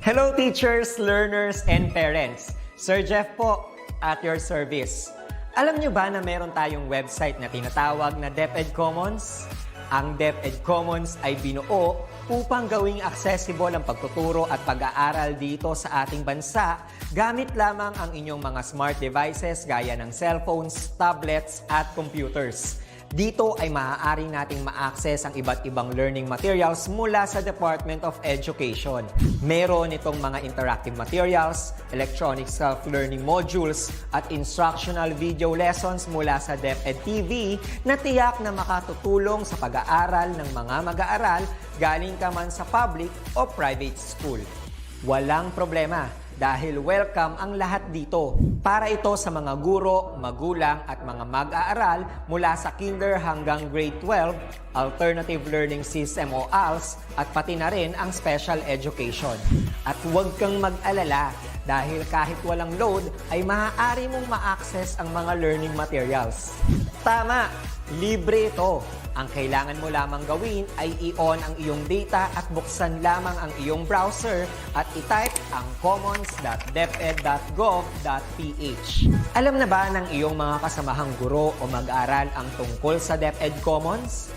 Hello teachers, learners, and parents. Sir Jeff po, at your service. Alam nyo ba na meron tayong website na tinatawag na DepEd Commons? Ang DepEd Commons ay binuo upang gawing accessible ang pagtuturo at pag-aaral dito sa ating bansa gamit lamang ang inyong mga smart devices gaya ng cellphones, tablets, at computers. Dito ay maaari nating ma-access ang iba't ibang learning materials mula sa Department of Education. Meron itong mga interactive materials, electronic self-learning modules, at instructional video lessons mula sa DepEd TV na tiyak na makatutulong sa pag-aaral ng mga mag-aaral galing ka man sa public o private school. Walang problema dahil welcome ang lahat dito. Para ito sa mga guro, magulang at mga mag-aaral mula sa kinder hanggang grade 12, alternative learning system o ALS, at pati na rin ang special education. At huwag kang mag-alala dahil kahit walang load ay maaari mong ma-access ang mga learning materials. Tama! Libre ito. Ang kailangan mo lamang gawin ay i-on ang iyong data at buksan lamang ang iyong browser at i-type ang commons.deped.gov.ph. Alam na ba ng iyong mga kasamahang guro o mag-aral ang tungkol sa DepEd Commons?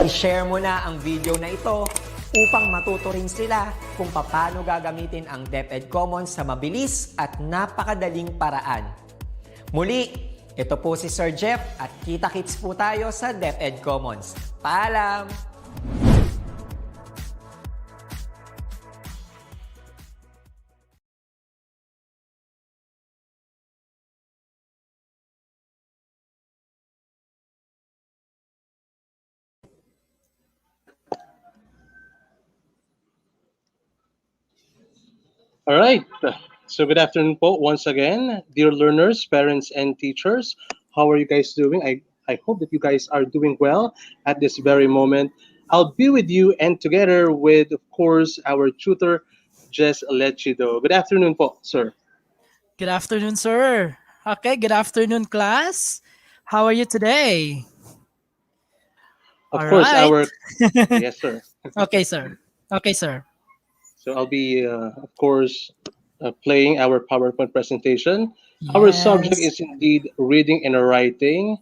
I-share mo na ang video na ito upang matuto rin sila kung paano gagamitin ang DepEd Commons sa mabilis at napakadaling paraan. Muli, ito po si Sir Jeff at kita-kits po tayo sa DepEd Commons. Paalam! All right. So good afternoon po once again, dear learners, parents, and teachers. How are you guys doing? I hope that you guys are doing well at this very moment. I'll be with you and together with, of course, our tutor, Jess Lechido. Good afternoon po, sir. Good afternoon, sir. Okay, good afternoon, class. How are you today? Of All course, right. yes, sir. Okay, sir. Okay, sir. So I'll be, of course, playing our PowerPoint presentation. Our subject Yes. is indeed reading and writing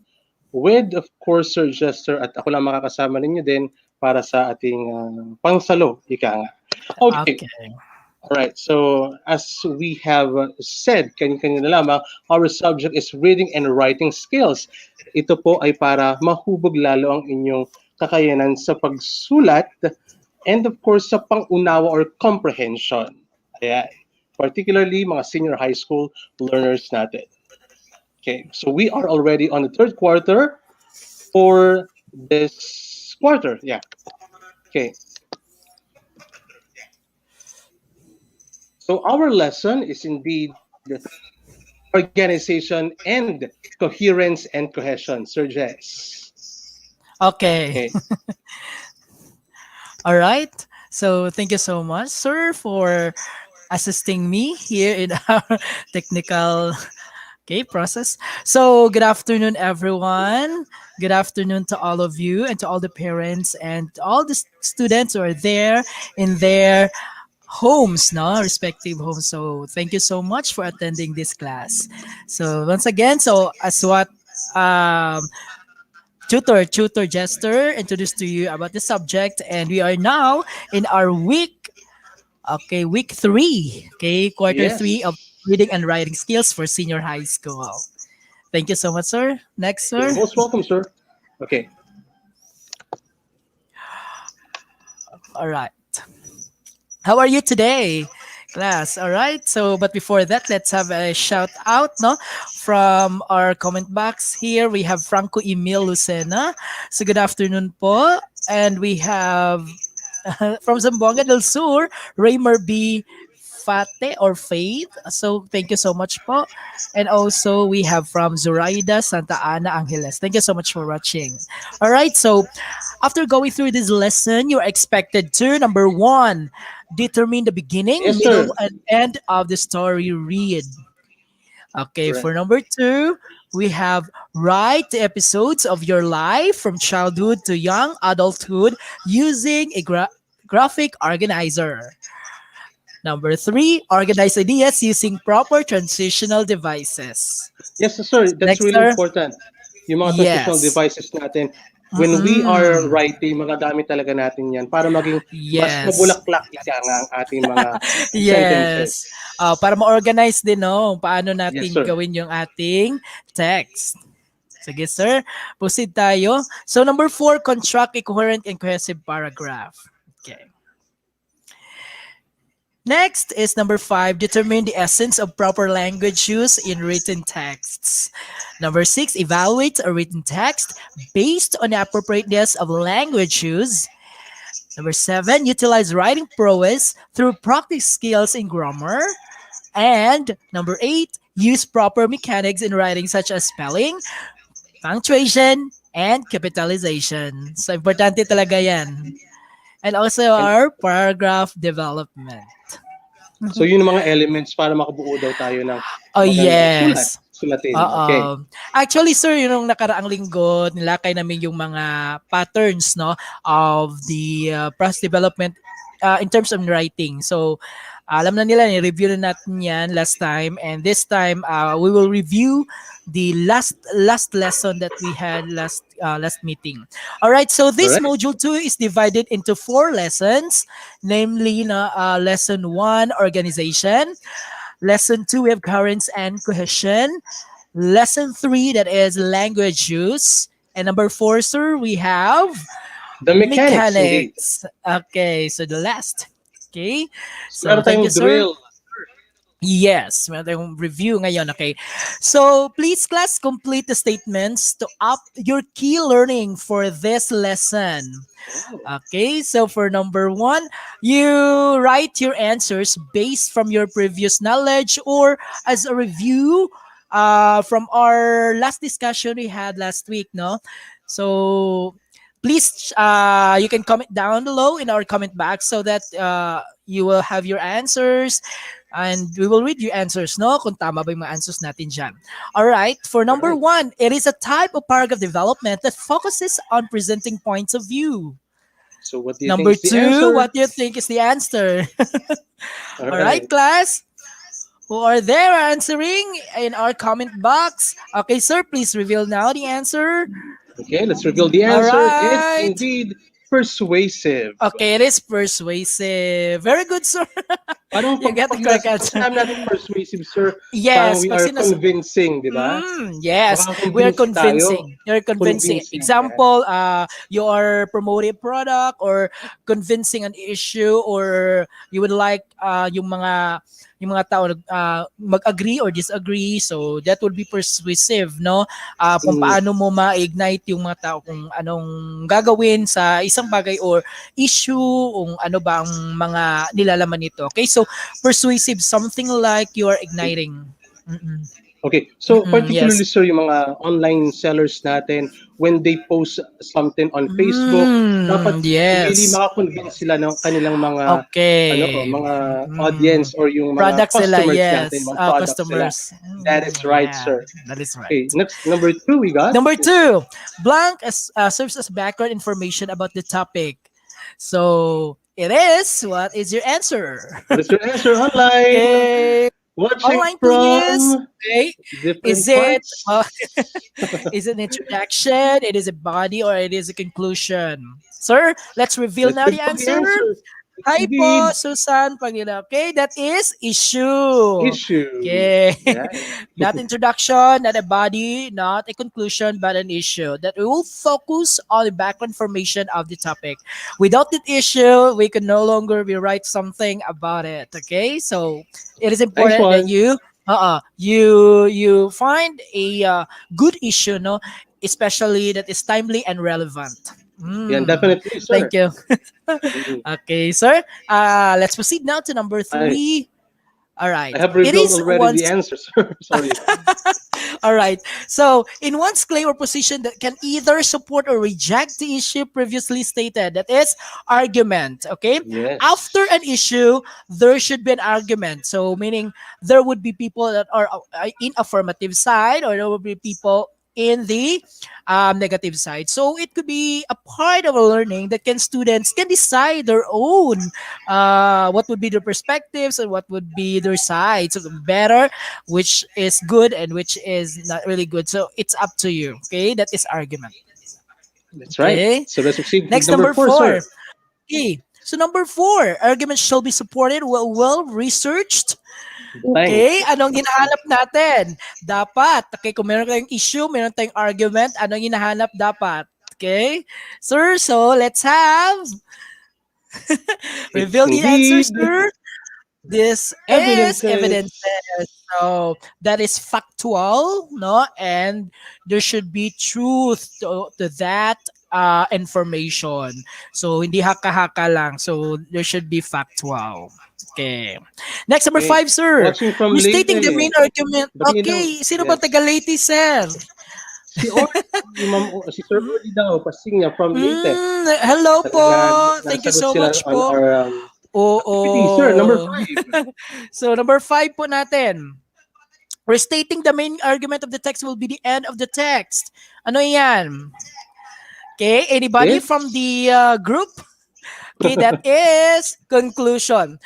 with, of course, Sir Jester at ako lang makakasama ninyo din para sa ating pangsalo, ika nga. Okay. Okay. All right. So as we have said, kanina lamang, our subject is reading and writing skills. Ito po ay para mahubog lalo ang inyong kakayanan sa pagsulat and of course sa pangunawa or comprehension. Ayan. Particularly mga senior high school learners natin. Okay, so we are already on the third quarter for this quarter. Yeah. Okay. So our lesson is indeed organization and coherence and cohesion. Sir Jess. Okay. Okay. All right. So thank you so much, sir, for assisting me here in our technical process. So good afternoon, everyone. Good afternoon to all of you and to all the parents and to all the students who are there in their homes, no, respective homes. So thank you so much for attending this class. So once again, so as what tutor Jester introduced to you about the subject, and we are now in our week 3, quarter Yes. 3 of reading and writing skills for senior high school. Thank you so much, sir. Next, sir. You're most welcome, sir. Okay. All right. How are you today, class? All right. So, but before that, let's have a shout out, no, from our comment box here. We have Franco Emil Lucena. So, good afternoon, po. And we have from Zamboanga del Sur, Raymer B. Fate or Faith. So thank you so much po. And also we have from Zoraida Santa Ana Angeles. Thank you so much for watching. All right, so after going through this lesson, you're expected to, number 1, determine the beginning, Yes, middle, sir. and end of the story read. Okay, Correct. for number 2, we have write the episodes of your life from childhood to young adulthood using a graphic organizer. Number 3, organize ideas using proper transitional devices. Yes, sir. That's Next, really sir. important. Yung mga transitional Yes. devices natin, when we are Mm-mm. writing, magagamit talaga natin yan para maging mas Yes. mabulaklak ika nga ang ating mga sentences. Yes. Para ma-organize din, no? Paano Yes, natin sir. gawin yung ating text. Sige, sir. Proceed tayo. So, number 4, construct a coherent and cohesive paragraph. Okay. Next is number 5, determine the essence of proper language use in written texts. Number 6, evaluate a written text based on the appropriateness of language use. Number 7, utilize writing prowess through practice skills in grammar. And number 8, use proper mechanics in writing such as spelling, punctuation, and capitalization. So, importante talaga yan. And also And our paragraph development. so yun ang mga elements para makabuo daw tayo ng Oh, magandang sulat, yes. sulatin. Okay. Oo. Actually, sir, yung nakaraang linggo, nilakay namin yung mga patterns, no, of the process development in terms of writing. So, alam na nila, review na natin yan last time. And this time, we will review the last lesson that we had last meeting. All right, so this Correct. module 2 is divided into 4 lessons, namely lesson 1, organization. Lesson 2, we have coherence and cohesion. Lesson 3, that is language use. And number 4, sir, we have The mechanics, indeed. mechanics. Okay, so the last. Okay, So, so meron thank you, tayong sir. drill. Yes, meron tayong review ngayon, okay? So, please class, complete the statements to up your key learning for this lesson. Okay, so for number 1, you write your answers based from your previous knowledge or as a review from our last discussion we had last week, no? So, please, you can comment down below in our comment box so that you will have your answers and we will read your answers, no? Kung tama ba yung mga answers natin dyan. All right, for number Alright. 1, it is a type of paragraph development that focuses on presenting points of view. So what do you Number think is the 2, answer? what do you think is the answer? All All right, right. class? Who are there answering in our comment box? Okay, sir, please reveal now the answer. Okay, let's reveal the All answer. It's right. indeed persuasive. Okay, it is persuasive. Very good, sir. Parang You get the correct pag answer. sinabi natin persuasive, sir, parang Yes, we pag are sinas convincing, di ba? yes, we are Makaka-convince tayo. convincing. You're convincing. Convincing. Example, you are promoting a product or convincing an issue or you would like yung mga tao mag-agree or disagree. So that would be persuasive, no? Kung Mm. paano mo ma-ignite yung mga tao kung anong gagawin sa isang bagay or issue, kung ano ba ang mga nilalaman nito. Okay, so persuasive, something like you are igniting. Mm-mm. Okay, so particularly, Yes. sir, yung mga online sellers natin, when they post something on Facebook, dapat really Yes. makakonvince sila ng kanilang mga Okay. mga audience or yung mga Products sila, customers yes. natin, mga products sila. Customers. That is right, Yeah, sir. that is right. Okay, next, number 2 we got. Number 2, blank serves as background information about the topic. So, it is, what is your answer? What is your answer online? Okay. Watching Online, please. from Okay. different Is it parts. is it an introduction? It is a body or it is a conclusion? Sir, let's reveal Let's now the reveal the answer. answer. It's Hi indeed po, Susan Pangila. Okay, that is issue. issue. Okay. Yeah. Not introduction, not a body, not a conclusion, but an issue. That we will focus on the background information of the topic. Without that issue, we can no longer write something about it. Okay, so it is Nice important that one. you find a good issue, no, especially that is timely and relevant. Yeah, definitely, sir. Thank you. Mhm. Okay, sir. Let's proceed now to number 3. All right. I have It revealed is already the answer, sir. Sorry. all right. So, in one's claim or position that can either support or reject the issue previously stated, that is argument. Okay. Yes. After an issue, there should be an argument. So, meaning there would be people that are in affirmative side, or there would be people in the negative side. So it could be a part of a learning that can students can decide their own what would be their perspectives and what would be their sides of the better, which is good and which is not really good. So it's up to you. Okay, that is argument. That's right. Okay, So let's proceed with next number number four, four. sir. Okay, so number four, arguments shall be supported, well researched. Blank. Okay, anong hinahanap natin? Dapat, okay, kung meron tayong issue, meron tayong argument, anong hinahanap dapat? Okay? Sir, so let's have It's reveal the answer, indeed sir. This is evidences. evidences. So that is factual, no? And there should be truth to that information. So hindi haka-haka lang. So there should be factual. Okay. Next, number Okay. five, sir. Watching from Restating the Leyte. main argument. Batiin daw. Okay. Sino ba Yes. taga Leyte, sir? Si si Sir Orly daw, Pasingya from Leyte. Hello po. Thank you Nasagot so sila much on po. our activity. Sir, number Oo. 5. So, number five po natin. Restating the main argument of the text will be the end of the text. Ano yan? Okay, anybody from It's the group? Okay, that is conclusion.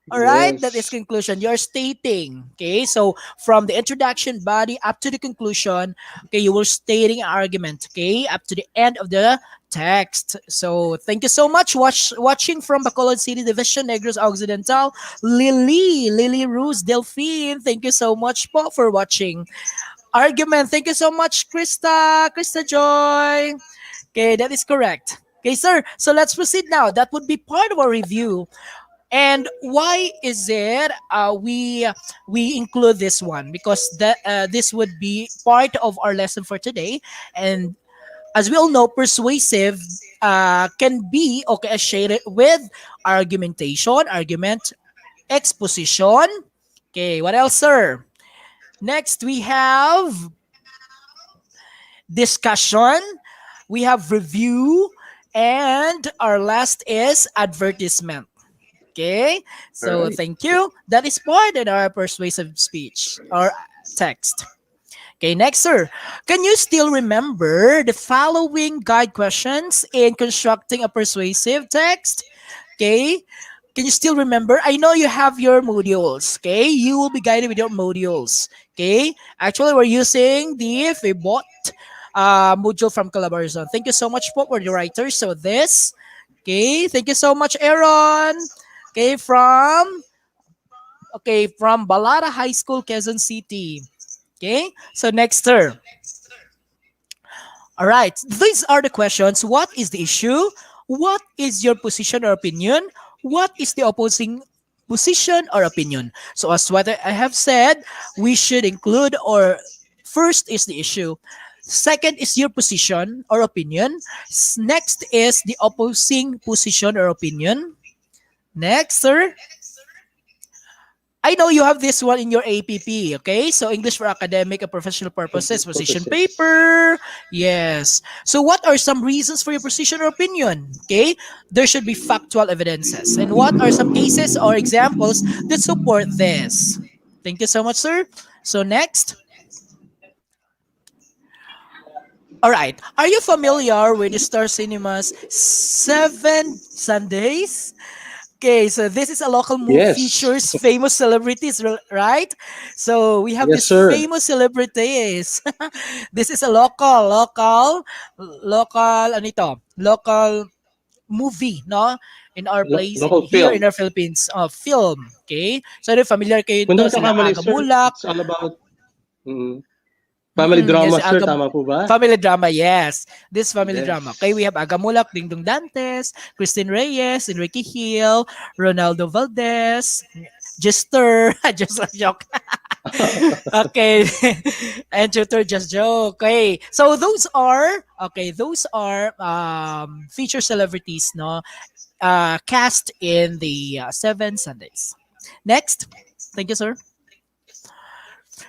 All right, that is yes. conclusion. You're stating, okay? So from the introduction body up to the conclusion, okay, you were stating an argument, okay, up to the end of the text. So thank you so much watching from Bacolod City Division, Negros Occidental, Lily Rose Delphine. Thank you so much po for watching. Argument. Thank you so much, Krista Joy. Okay, that is correct. Okay, sir. So let's proceed now. That would be part of our review. And why is it we include this one? Because this would be part of our lesson for today. And as we all know, persuasive can be okay associated with argumentation, argument, exposition. Okay, what else, sir? Next, we have discussion, we have review, and our last is advertisement. Okay, All so right. thank you. That is part in our persuasive speech or text. Okay, next, sir. Can you still remember the following guide questions in constructing a persuasive text? Okay, can you still remember? I know you have your modules. Okay, you will be guided with your modules. Okay, actually, we're using the Fibot module from Collaboration. Thank you so much for the writers. So this, okay, thank you so much, Aaron. Okay, from Balata High School, Quezon City. Okay, so next, sir. All right, these are the questions. What is the issue? What is your position or opinion? What is the opposing position or opinion? So as what I have said, we should include or first is the issue. Second is your position or opinion. Next is the opposing position or opinion. Next, sir. I know you have this one in your APP, okay? So English for academic and professional purposes, position Purposes. paper. Yes. So what are some reasons for your position or opinion? Okay? There should be factual evidences. And what are some cases or examples that support this? Thank you so much, sir. So next. All right. Are you familiar with the Star Cinema's 7 Sundays? Okay, so this is a local movie Yes. features famous celebrities, right? So we have Yes, these sir. famous celebrities. This is a ano ito? Local movie, no? In our place in Local here in film. our Philippines, film. Okay, so if familiar kayo Kung di ito, ko sila nagkakamali, Aga sir, Mulak. it's all about family Yes, drama, sir. Tama po ba? family drama, yes. This family drama. Okay, we Yes. have Agamulak, Dingdong Dantes, Christine Reyes, Enrique Hill, Ronaldo Valdez, Jester, just a joke. Okay, and tutor just joke. Okay, so those are feature celebrities, no, cast in the 7 Sundays. Next, thank you, sir.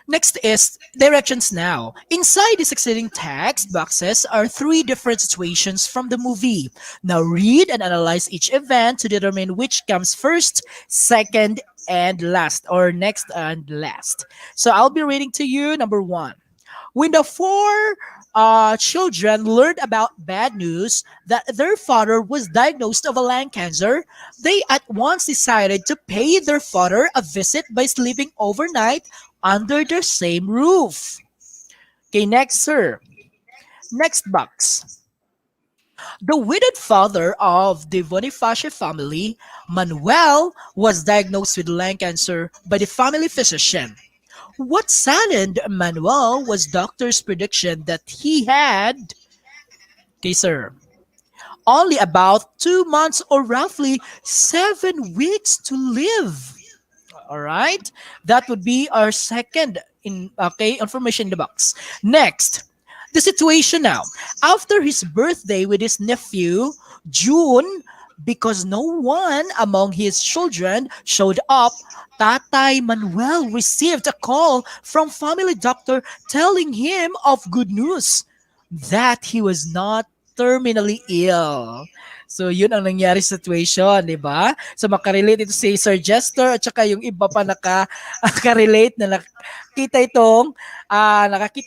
Next is directions now. Inside the succeeding text boxes are three different situations from the movie. Now read and analyze each event to determine which comes first, second, and last, or next and last. So I'll be reading to you number one. When the four children learned about bad news that their father was diagnosed of a lung cancer, they at once decided to pay their father a visit by sleeping overnight under the same roof. Okay, next, sir. Next box. The widowed father of the Boniface family, Manuel, was diagnosed with lung cancer by the family physician. What saddened Manuel was doctor's prediction that he had, okay, sir, only about 2 months or roughly 7 weeks to live. All right, that would be our second in information in the box. Next, the situation now. After his birthday with his nephew, June, because no one among his children showed up, Tatay Manuel received a call from family doctor telling him of good news that he was not terminally ill. So yun ang nangyari sa situation, di ba? So makarelate ito si Sir Jester at saka yung iba pa nakarelate na nakakita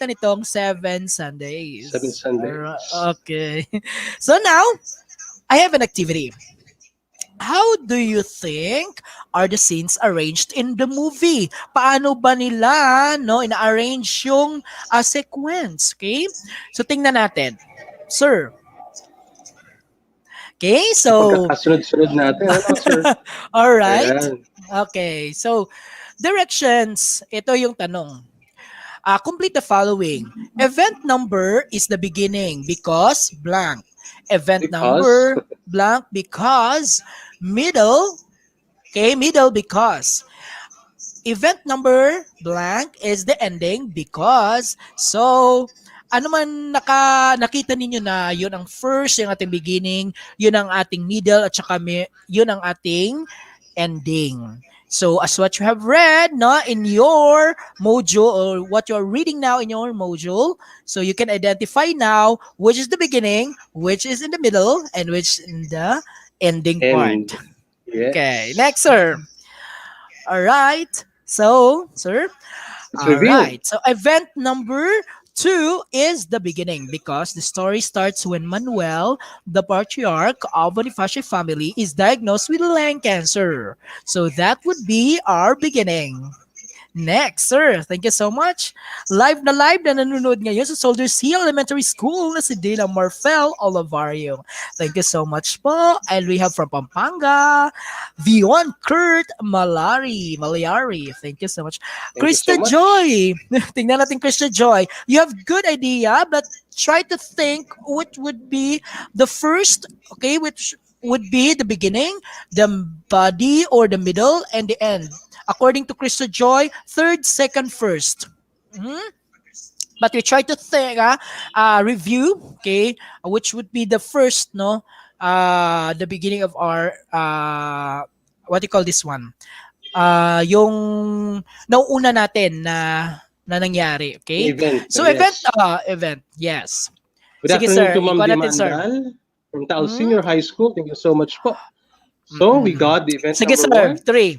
nitong Seven Seven Sundays. Sundays. Okay. So now, I have an activity. How do you think are the scenes arranged in the movie? Paano ba nila ina-arrange yung sequence? Okay? So tingnan natin. Sir. Okay, Sa so pagkakasunod-sunod natin, ano, sir? all right. Ayan. Okay, so directions. Ito yung tanong. Complete the following. Event number is the beginning because blank. Event Because, number blank because middle. Okay, middle because event number blank is the ending because so ano man nakita ninyo na yun ang first, yung ating beginning, yun ang ating middle at saka yun ang ating ending. So as what you have read no in your module or what you're reading now in your module, so you can identify now which is the beginning, which is in the middle, and which in the ending part. and, yes. Okay, next, sir. All right. So, sir. Let's All review. right. So, event number 2 is the beginning because the story starts when Manuel, the patriarch of Boniface family, is diagnosed with lung cancer. So, that would be our beginning. Next, sir. Thank you so much. Live na nanonood ngayon sa Soldiers Hill Elementary School na si Dina Marfel Olivario. Thank you so much po. And we have from Pampanga, Vion Kurt Malayari. Thank you so much. Thank you Krista so much. Joy. Tingnan natin Krista Joy. You have good idea but try to think what would be the first, okay, which would be the beginning, the body, or the middle, and the end. According to Krista Joy, third, second, first. Mhm. But we try to think, review, okay, which would be the first, no, the beginning of our, what do you call this one? Yung nauuna natin na nangyari, okay? Event, So yes. event, yes. Good Sige, afternoon sir. to Ma'am Ikaw natin, sir. Dimandal from Taal Mhm. Senior High School. Thank you so much po. So, we got the event Sige, number sir. 1. 3.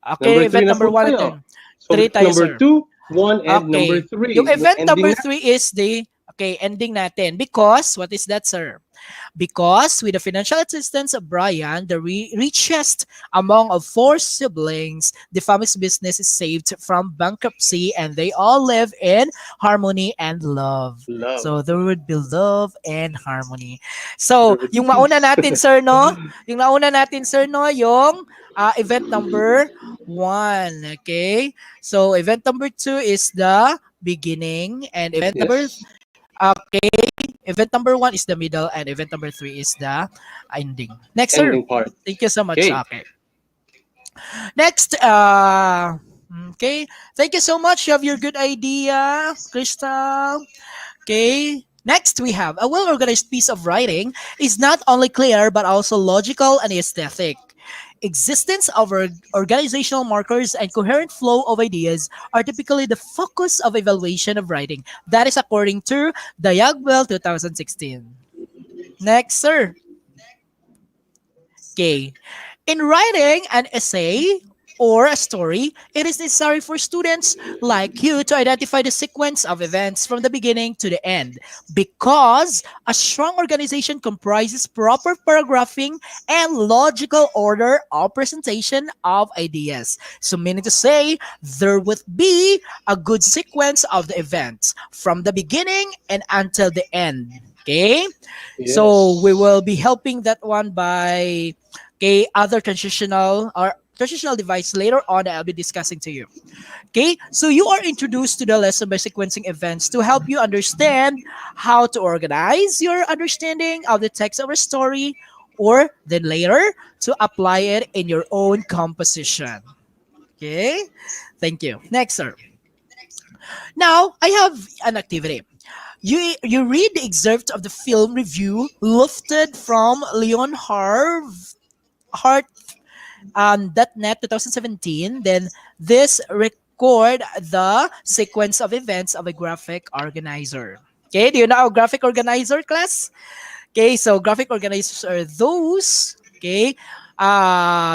Okay, Number 3 event na number po 1 tayo. natin. So, 3 tayo, number sir. 2, 1, and number Okay. 3. Yung event ending number na. 3 is the ending natin. Because, what is that, sir? Because with the financial assistance of Brian, the richest among of 4 siblings, the family's business is saved from bankruptcy and they all live in harmony and love. Love. So there would be love and harmony. So, There would be yung mauna peace. natin, sir, no? Yung nauna natin, sir, no? Yung event number 1. Okay? So, event number 2 is the beginning and event number Yes. event number 1 is the middle and event number 3 is the ending. Next, sir. Ending part. Thank you so much. Okay. Okay. Next, okay. Thank you so much. You have your good idea, Crystal. Okay. Next, we have a well-organized piece of writing is not only clear but also logical and aesthetic. Existence of organizational markers and coherent flow of ideas are typically the focus of evaluation of writing. That is according to the Yogbell 2016. Next, sir. Okay. In writing an essay, or a story, it is necessary for students like you to identify the sequence of events from the beginning to the end. Because a strong organization comprises proper paragraphing and logical order of presentation of ideas. So, meaning to say, there would be a good sequence of the events from the beginning and until the end. Okay? So we Yes. will be helping that one by other transitional device later on that I'll be discussing to you. Okay, so you are introduced to the lesson by sequencing events to help you understand how to organize your understanding of the text of a story, or then later to apply it in your own composition. Okay, thank you. Next, sir. Now I have an activity. You read the excerpt of the film review lifted from Leon Hart .NET 2017. Then this record the sequence of events of a graphic organizer. Okay, do you know a graphic organizer, class? Okay, so graphic organizers are those. Okay,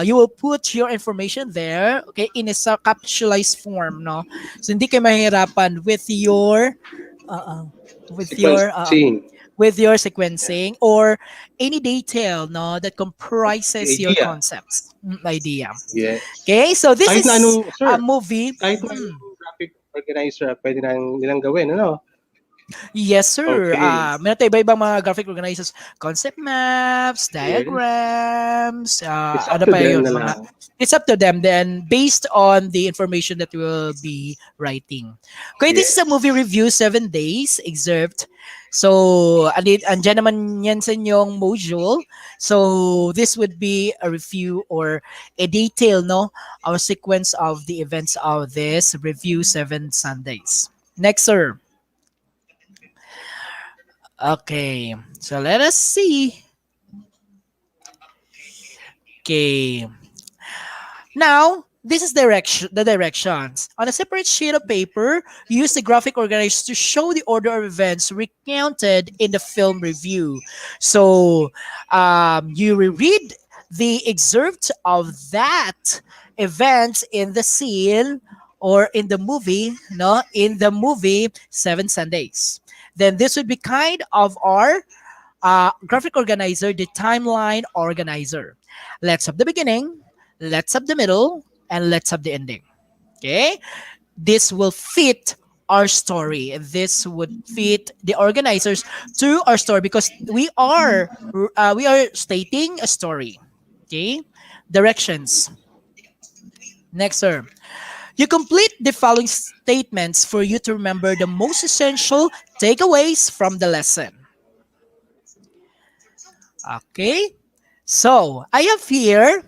you will put your information there. Okay, in a capsulized form, no. So hindi kayo mahirapan uh, with your Sequencing. with your Yeah. sequencing or any detail, no, that The comprises your idea. concepts idea. Yes. Okay, so this Kahit na is anong, a sir, movie. kahit na anong graphic organizer, pwede na nilang gawin, ano? Yes, sir. Okay. Meron tayo iba-ibang mga graphic organizers. Concept maps, Yes. diagrams, It's up ano to pa them yun, na mga... lang. It's up to them then based on the information that we will be writing. Okay, this is a movie Yes. review, 7 days, excerpt. So, andyan naman yan sa inyong module. So, this would be a review or a detail, no? Our sequence of the events of this review, 7 Sundays. Next, sir. Okay, so let us see. Okay, now this is the directions. On a separate sheet of paper, use the graphic organizer to show the order of events recounted in the film review. So you reread the excerpt of that event in the scene or in the movie, no, in the movie 7 Sundays. Then this would be kind of our graphic organizer, the timeline organizer. Let's have the beginning, let's have the middle, and let's have the ending. Okay? This will fit our story. This would fit the organizers to our story because we are stating a story. Okay? Directions. Next, sir. You complete the following statements for you to remember the most essential takeaways from the lesson. Okay? So, I have here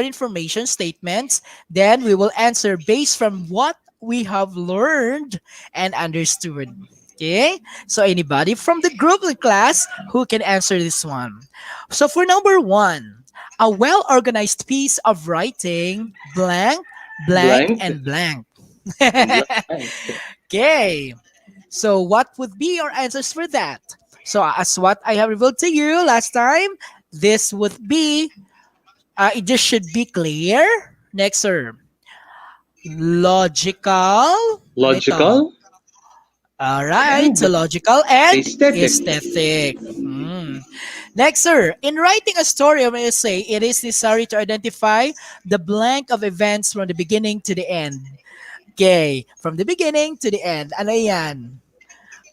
information statements. Then we will answer based from what we have learned and understood. Okay? So, anybody from the group of the class who can answer this one? So, for number one, a well organized piece of writing, blank, blank, Blind and blank. and blank. Okay. So what would be your answers for that? So as what I have revealed to you last time, this would be it just should be clear. Next, sir. Logical. Ano ito? Logical All right. So and logical and aesthetic. aesthetic. Next, sir. In writing a story of an essay, it is necessary to identify the blank of events from the beginning to the end. Okay. From the beginning to the end. Ano yan?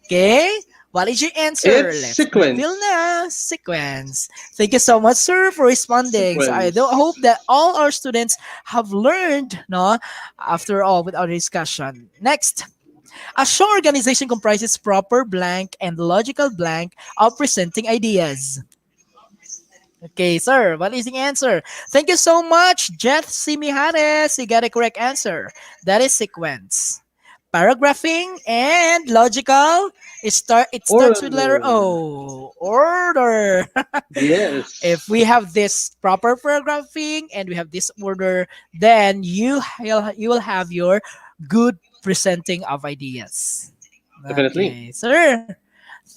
Okay? What is your answer? It's Let's reveal sequence. na. Sequence. Thank you so much, sir, for responding. So I do hope Sequence. that all our students have learned, no, after all, with our discussion. Next. A strong organization comprises proper blank and logical blank of presenting ideas. Okay, sir, what is the answer? Thank you so much, Jeff Simihares. You got a correct answer. That is sequence. Paragraphing and logical. It starts with letter Order. O. Order. If Yes. we have this proper paragraphing and we have this order, then you will have your good presenting of ideas. Definitely. Okay, sir.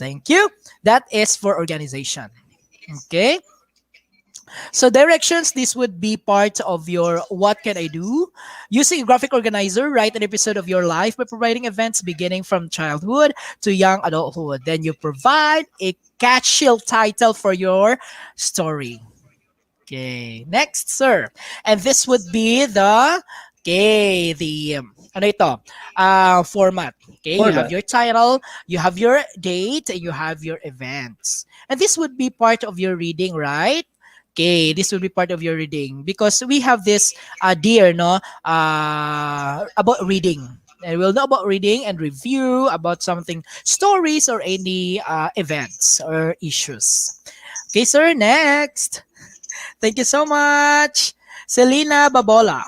Thank you. That is for organization. Okay. So directions, this would be part of your what can I do? Using a graphic organizer, write an episode of your life by providing events beginning from childhood to young adulthood. Then you provide a catchy title for your story. Okay, next, sir. And this would be ano ito? Format. Okay, you have Format. your title, you have your date, and you have your events. And this would be part of your reading, right? Okay, this will be part of your reading because we have this dear no about reading. And we'll know about reading and review about something stories or any events or issues. Okay, sir, next. Thank you so much. Selena Babola.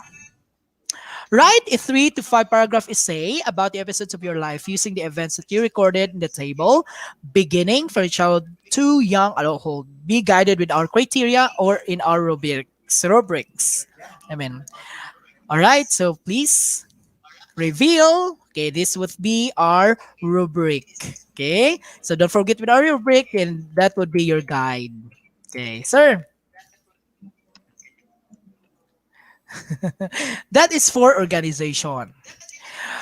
Write a 3 to 5 paragraph essay about the episodes of your life using the events that you recorded in the table, beginning from child to young adulthood. Be guided with our criteria or in our rubrics. I mean, all right. So please reveal. Okay, this would be our rubric. Okay, so don't forget with our rubric, and that would be your guide. Okay, sir. That is for organization.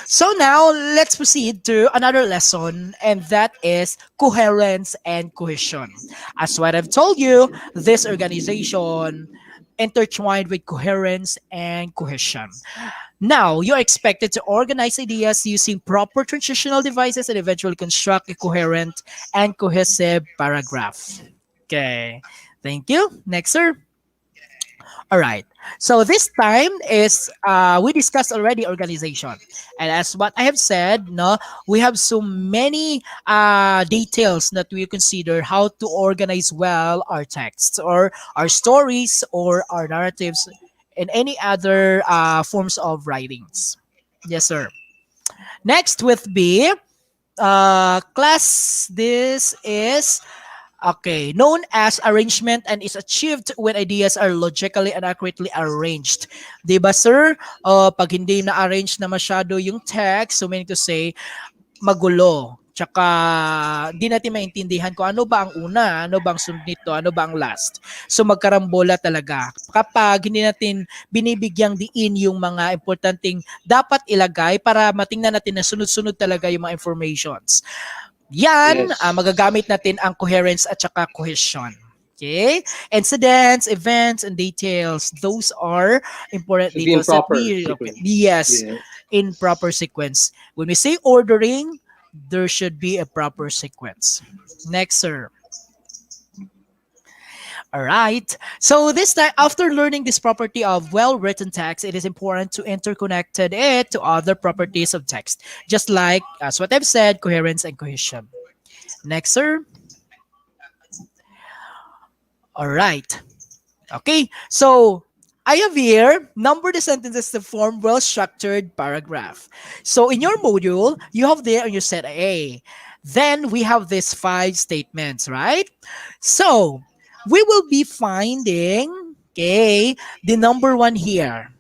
So now let's proceed to another lesson, and that is coherence and cohesion. As what I've told you, this organization intertwined with coherence and cohesion. Now, you're expected to organize ideas using proper transitional devices and eventually construct a coherent and cohesive paragraph. Okay, thank you. Next, sir. All right. So this time is we discussed already organization, and as what I have said, no, we have so many details that we consider how to organize well our texts or our stories or our narratives and any other forms of writings. Yes, sir. Next with B, class. This is okay, known as arrangement and is achieved when ideas are logically and accurately arranged. 'Di ba, sir? Pag hindi na-arrange na masyado yung text, so meaning to say, magulo. Tsaka di natin maintindihan kung ano ba ang una, ano ba ang sunod nito, ano ba ang last. So magkarambola talaga. Kapag hindi natin binibigyang diin yung mga importanteng dapat ilagay para matingnan natin na sunod-sunod talaga yung mga informations. Yan, Yes. magagamit natin ang coherence at saka cohesion. Okay? Incidents, events, and details. Those are important Should be in details that proper we, okay, sequence. yes, Yes. in proper sequence. When we say ordering, there should be a proper sequence. Next, sir. All right. So this time, after learning this property of well-written text, it is important to interconnect it to other properties of text, just like as what I've said, coherence and cohesion. Next, sir. All right. Okay. So I have here number the sentences to form well-structured paragraph. So in your module, you have there on your set A. Then we have these 5 statements, right? So we will be finding, okay, the number one here.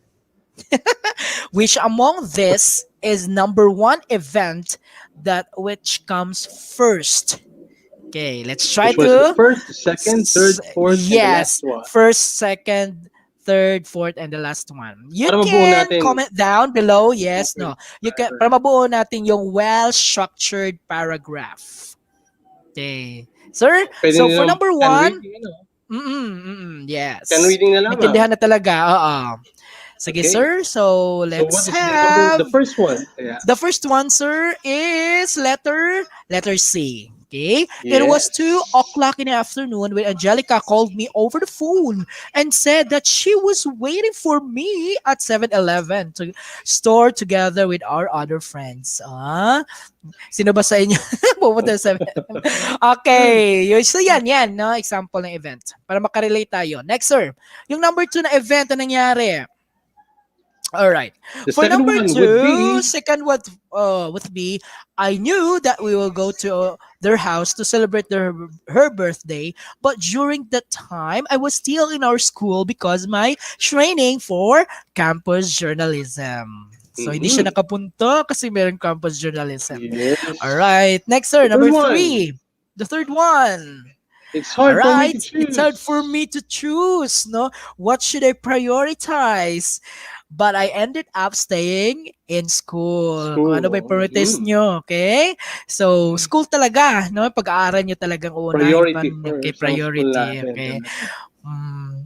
Which among this is number one event that which comes first. Okay, let's try Which was the to first, second, third, fourth, and the yes, last one. first, second, third, fourth, and the last one. You Para mabuo can natin. comment down below. Yes, Okay. no. You can para mabuo natin yung well-structured paragraph. Okay, sir. Pwede So for nilang number can one, reading, ano? yes. Can reading na lamang. Naintindihan na talaga. Oo. Sige, Okay. sir. So So let's what is have the first one? Yeah. the first one, sir, is letter C. Okay. It was Yes. 2 o'clock in the afternoon when Angelica called me over the phone and said that she was waiting for me at 7-Eleven to store together with our other friends. Sino ba sa inyo pupunta sa 7-Eleven? Okay. So yan, no? Example ng event. Para makarelate tayo. Next, sir. Yung number 2 na event na nangyari. All right. The For second number one would two, be second would be I knew that we will go to their house to celebrate her birthday, but during that time I was still in our school because my training for campus journalism. So hindi siya nakapunta kasi meron campus journalism. yes. All right. Next, sir, The number third one. 3. The third one. It's All hard for me right, to it's hard for choose. me to choose, no? What should I prioritize? But I ended up staying in school. Kung ano ba yung School. priorities Mhm. nyo, okay? So, school talaga, no? Pag-aaral nyo talagang uunahin pa Priority ninyo kay first ang school priority, natin okay? talaga.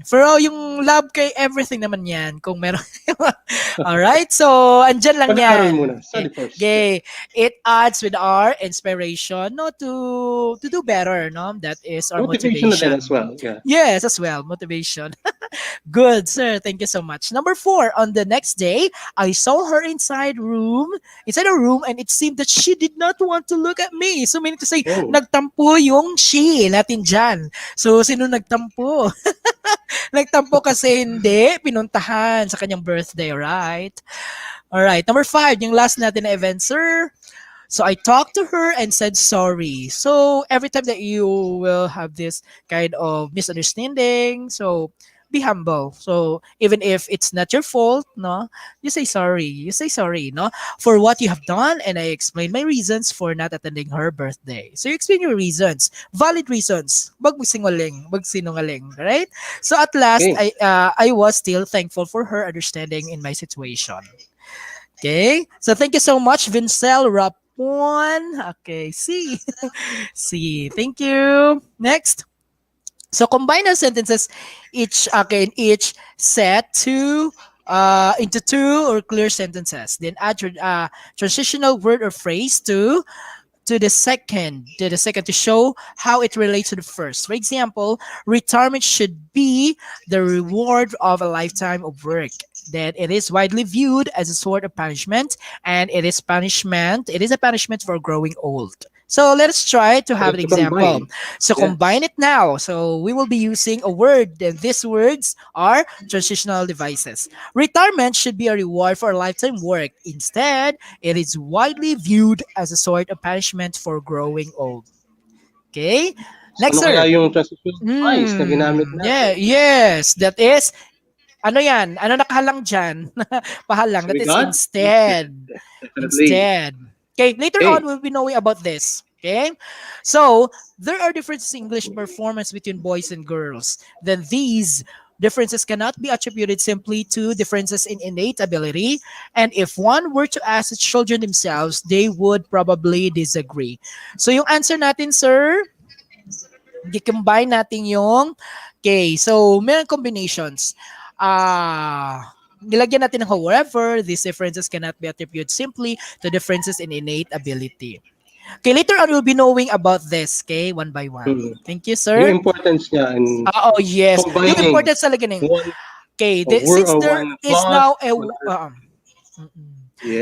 Pero yung love kay everything naman yan. Kung meron. Alright, so andyan lang Pag-aaral yan. muna. Okay. Study first. Yeah. Okay. It adds with our inspiration, no, to do better, no? That is our Motivation na din as motivation. well. Yeah. Yes, as well, motivation. Good, sir. Thank you so much. Number 4, on the next day, I saw her inside a room, and it seemed that she did not want to look at me. So, meaning to say, Oh. nagtampo yung she natin dyan. So, sino nagtampo? Nagtampo kasi hindi pinuntahan sa kanyang birthday, right? Alright, number 5, yung last natin na event, sir. So I talked to her and said sorry. So every time that you will have this kind of misunderstanding, so be humble. So even if it's not your fault, no, you say sorry. You say sorry, no, for what you have done, and I explained my reasons for not attending her birthday. So you explain your reasons, valid reasons. Magsinungaling, right? So at last, Okay. I was still thankful for her understanding in my situation. Okay. So thank you so much, Vincel Rapon. Okay. See. See. Thank you. Next. So combine our sentences each set to into two or clear sentences. Then add transitional word or phrase to the second to show how it relates to the first. For example, retirement should be the reward of a lifetime of work. Then it is widely viewed as a sort of punishment, and it is punishment. It is a punishment for growing old. So let us try to have So an to example. combine. So combine Yes. it now. So we will be using a word, and these words are transitional devices. Retirement should be a reward for lifetime work. Instead, it is widely viewed as a sort of punishment for growing old. Okay? So Next, ano kaya sir. yung transition device na ginamit Yeah, natin? yes, that is, ano yan? Ano nakahalang dyan? Pahalang. That is Disregard? instead. Definitely. Instead. Okay, later on, Okay. we'll be knowing about this. Okay? So, there are differences in English performance between boys and girls. Then these differences cannot be attributed simply to differences in innate ability. And if one were to ask the children themselves, they would probably disagree. So, yung answer natin, sir, i-combine natin yung okay, so meron combinations. Nilagyan natin ng however, these differences cannot be attributed simply to differences in innate ability. Okay, later on we'll be knowing about this, okay, one by one. Hmm. Thank you, Yung sir. importance niya in Oh, yes. Yung combining importance talaga ning, one okay, or since there one is clause now a to another.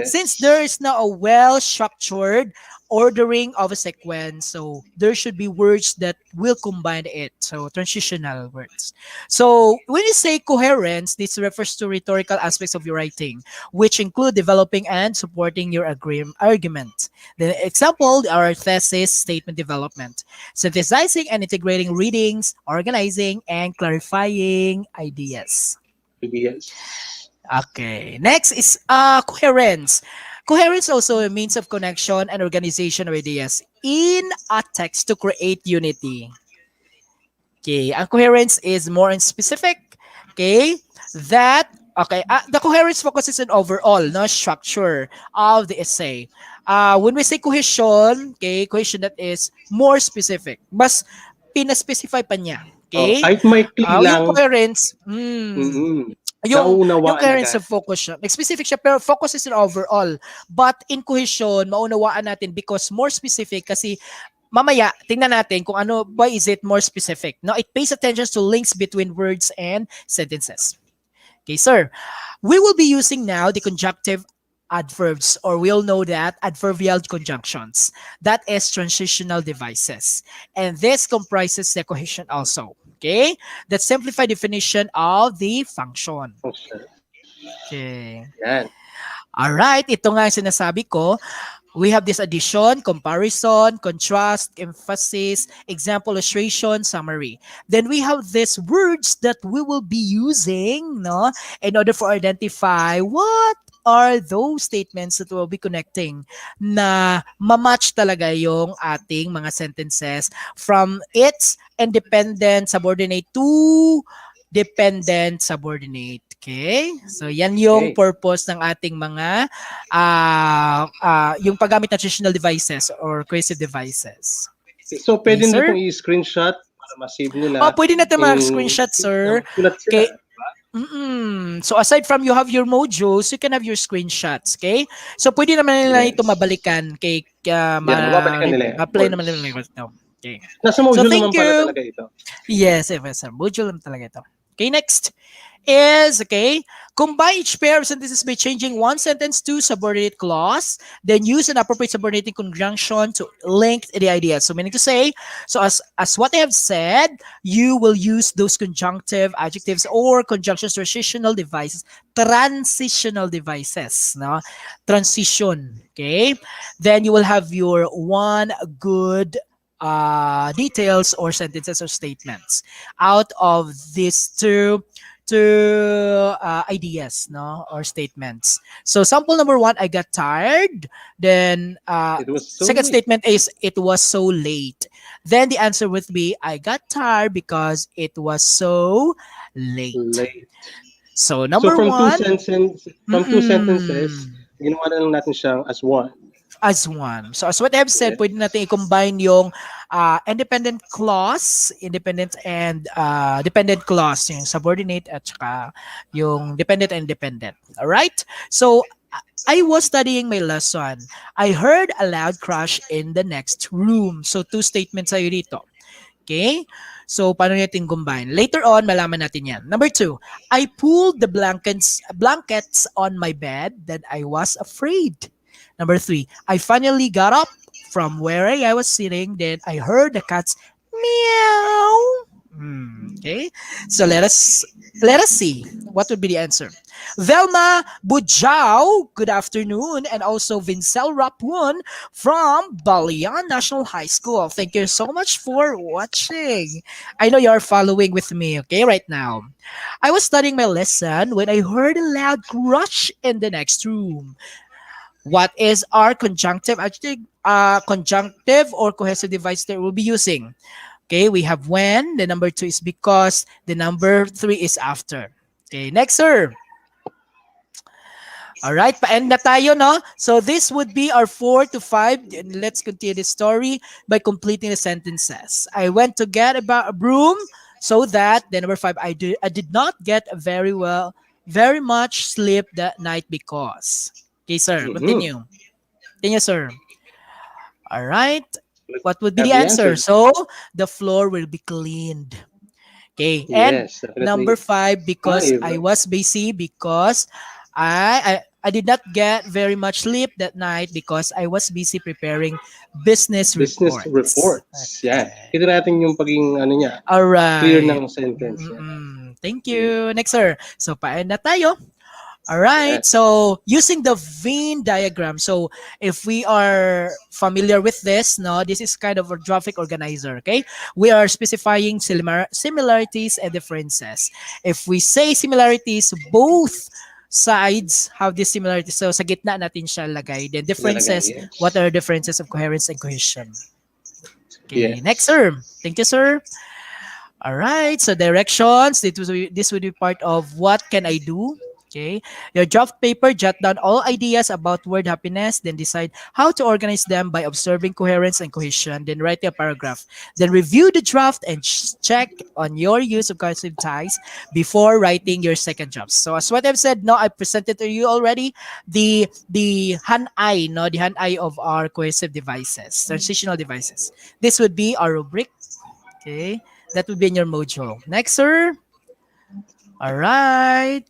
since there Yes. is now a well structured ordering of a sequence, so there should be words that will combine it, so transitional words. So when you say coherence, this refers to rhetorical aspects of your writing, which include developing and supporting your argument. The example are thesis, statement development, synthesizing and integrating readings, organizing and clarifying ideas. Yes. Okay. Next is coherence. Coherence also a means of connection and organization of ideas in a text to create unity. Okay. Ang coherence is more specific. Okay. That the coherence focuses on overall no structure of the essay. When we say cohesion, okay, cohesion that is more specific. Mas pinaspecify pa niya. Oh, Okay? kahit maikli Yung lang, coherence, yung nauunawaan coherence agad. sa focus siya. Like specific siya pero focus is on overall. But in cohesion, maunawaan natin because more specific kasi mamaya tingnan natin kung ano why is it more specific. No, it pays attention to links between words and sentences. Okay, sir. We will be using now the conjunctive adverbs, or we'll know that adverbial conjunctions. That is transitional devices. And this comprises the cohesion also. Okay? That simplified definition of the function. Okay. Okay. Yan. Alright, ito nga yung sinasabi ko. We have this addition, comparison, contrast, emphasis, example, illustration, summary. Then we have these words that we will be using, no, in order for identify what are those statements that will be connecting na mamatch talaga yung ating mga sentences from its independent subordinate to dependent subordinate. Okay? So yan yung Okay. purpose ng ating mga yung paggamit ng transitional devices or cohesive devices. So, Okay, pwede nila sir? itong i-screenshot para ma-save Oh, nila pwede natin in mag-screenshot, sir. sulat sila. Okay. So aside from you have your modules, you can have your screenshots, okay? So pwede naman nila ito Yes. mabalikan kay Yeah, mababalikan nila yan, of ma-play naman course. nila ito. Okay. Nasa So module thank naman pala you. talaga ito. Yes, yes, sir. Module naman talaga ito. Okay, next is, okay, combine each pair of sentences by changing one sentence to subordinate clause, then use an appropriate subordinating conjunction to link the idea. So meaning to say, so as what I have said, you will use those conjunctive adjectives or conjunctions, transitional devices, no? Transition, okay? Then you will have your one good details or sentences or statements out of these two ideas, no, or statements. So sample number one, I got tired. Then It was so second late. statement is it was so late. Then the answer would be I got tired because it was so late. Late. So So number one, from two sentences, mm-mm, ginawa na lang natin siyang as one. as one. So as what I've said, Yes. pwede natin i-combine yung independent clause, independent and dependent clause, yung subordinate at saka yung dependent and dependent. All right? So I was studying my lesson. I heard a loud crash in the next room. So two statements sa'yo dito. Okay? So, paano natin combine? Later on, malaman natin yan. Number two, I pulled the blankets on my bed that I was afraid. Number three, I finally got up from where I was sitting. Then I heard the cats meow. Okay, so let us see what would be the answer. Velma Bujao, good afternoon, and also Vincel Rapun from Balian National High School. Thank you so much for watching. I know you are following with me, okay, right now. I was studying my lesson when I heard a loud crush in the next room. What is our conjunctive adjective, conjunctive or cohesive device that we'll be using? Okay, we have when, the number two is because, the number three is after. Okay, next, sir. All right, pa-end na tayo, no? So this would be our 4 to 5. And let's continue the story by completing the sentences. I went to get a broom so that, the number 5, I did not get very much sleep that night because. Okay, sir, Mhm. continue. Continue, sir. All right. What would be Have the the answer? answer. So the floor will be cleaned. Okay. And Yes, number definitely. 5, because Five. I was busy because I did not get very much sleep that night because I was busy preparing business Business reports. reports. Yan. Okay. Kita natin yung pagiging ano niya, All clear right. ng sentence. Yan. Thank Okay. you. Next, sir. So, paend na tayo. All right. Yes. So using the Venn diagram. So if we are familiar with this, no, this is kind of a graphic organizer. Okay, we are specifying similarities and differences. If we say similarities, both sides have this similarity. So sa gitna natin siya lagay. Then Lalagay. differences. What Yes. are differences of coherence and cohesion? Okay. Next, Yes. sir. Thank you, sir. All right. So directions. This would be part of what can I do. Okay. Your draft paper, jot down all ideas about word happiness, then decide how to organize them by observing coherence and cohesion, then write a paragraph. Then review the draft and check on your use of cursive ties before writing your second draft. So as what I've said, no, I presented to you already the hand-eye, no, the hand-eye of our cohesive devices, transitional devices. This would be our rubric. Okay. That would be in your module. Next, sir. All right.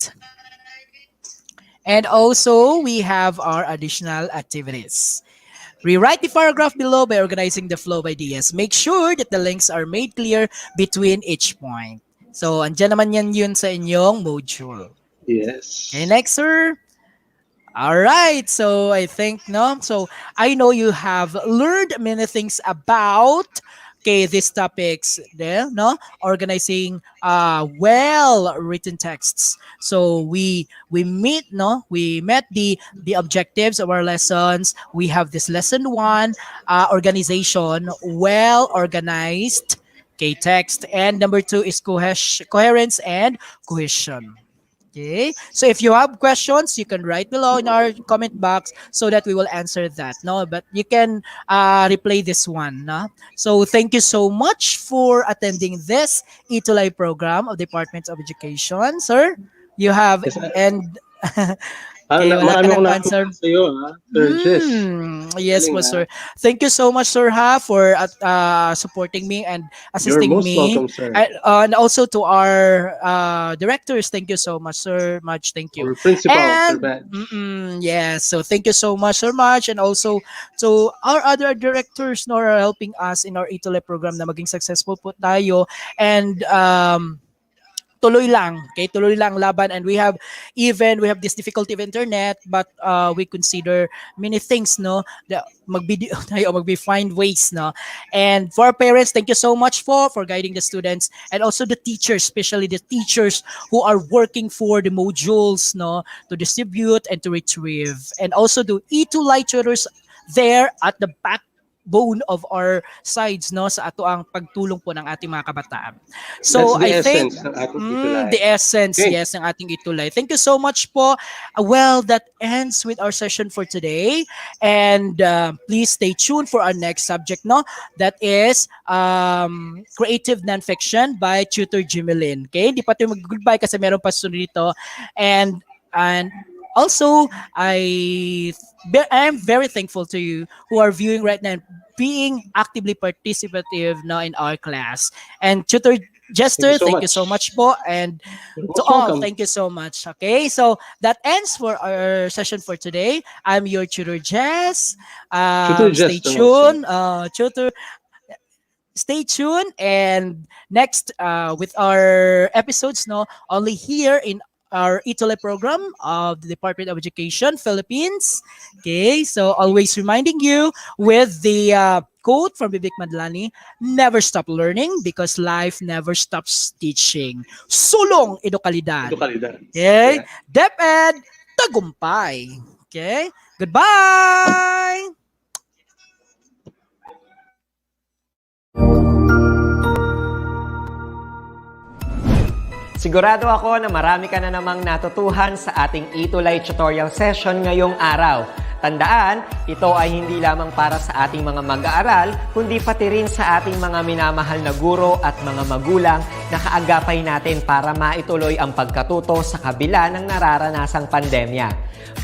And also, we have our additional activities. Rewrite the paragraph below by organizing the flow of ideas. Make sure that the links are made clear between each point. So, andyan naman yan yun sa inyong module. Okay, Yes. next, sir. All right. So, I think, no? So, I know you have learned many things about Okay, these topics there, no? Organizing well written texts. So we meet, no? We met the objectives of our lessons. We have this lesson one, organization, well organized. Okay, text, and number two is coherence and cohesion. Okay. So if you have questions, you can write below in our comment box so that we will answer that. No, but you can replay this one. No? So thank you so much for attending this ETUlay program of Department of Education, sir. You have Yes, and okay, wala ka marami akong nag-answer. natutunan sa iyo, Sir Jess. Yes Galing, po, sir. Thank you so much, sir, for supporting me and You're assisting most me. welcome, sir. And also to our directors, thank you so much, sir. Much thank you. Our principal, Sir And Badge. yes, so thank you so much, sir, much, and also to our other directors who are helping us in our ETUlay program na maging successful po tayo. And tuloy lang, okay, tuloy lang laban, and we have this difficulty of internet, but we consider many things, no, the mag-video tayo, find ways, no. And for our parents, thank you so much for guiding the students, and also the teachers, especially the teachers who are working for the modules, no, to distribute and to retrieve, and also the ETUlay tutors there at the backbone of our sides, no, sa ato ang pagtulong po ng ating mga kabataan. So That's the I think essence ng ating ETUlay. the essence, Okay. yes, ng ating ETUlay. Thank you so much po. Well, that ends with our session for today. And please stay tuned for our next subject, no? That is creative nonfiction by Tutor Jimelin. Okay? Di pa tayo mag-goodbye kasi meron pa sunod dito. And also, I am very thankful to you who are viewing right now, being actively participative now in our class. And Tutor Jester, thank you so much po. And You're to most all, welcome. thank you so much. Okay, so that ends for our session for today. I'm your Tutor Jess. Tutor Stay Jester tuned. Tutor, stay tuned. And next, with our episodes, no, only here in our ETUlay program of the Department of Education Philippines. Okay, so always reminding you with the quote from Bibik Madlani, never stop learning because life never stops teaching. Sulong edukalidad. Ito kalidad. Okay, Yeah. DepEd tagumpay. Okay, goodbye. Sigurado ako na marami ka na namang natutuhan sa ating ETUlay tutorial session ngayong araw. Tandaan, ito ay hindi lamang para sa ating mga mag-aaral, kundi pati rin sa ating mga minamahal na guro at mga magulang na kaagapay natin para maituloy ang pagkatuto sa kabila ng nararanasang pandemya.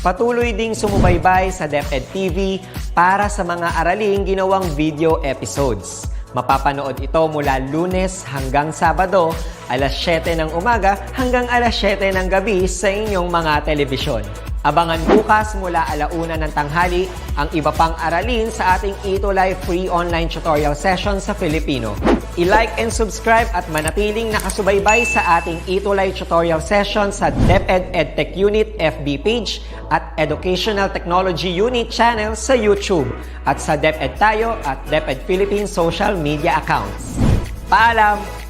Patuloy ding sumubaybay sa DepEd TV para sa mga araling ginawang video episodes. Mapapanood ito mula Lunes hanggang Sabado, alas 7 ng umaga hanggang alas 7 ng gabi sa inyong mga telebisyon. Abangan bukas mula 1:00 ng tanghali ang iba pang aralin sa ating ETUlay free online tutorial session sa Filipino. I-like and subscribe at manatiling nakasubaybay sa ating ETUlay tutorial session sa DepEd Edtech Unit FB page at Educational Technology Unit channel sa YouTube at sa DepEd Tayo at DepEd Philippines social media accounts. Paalam!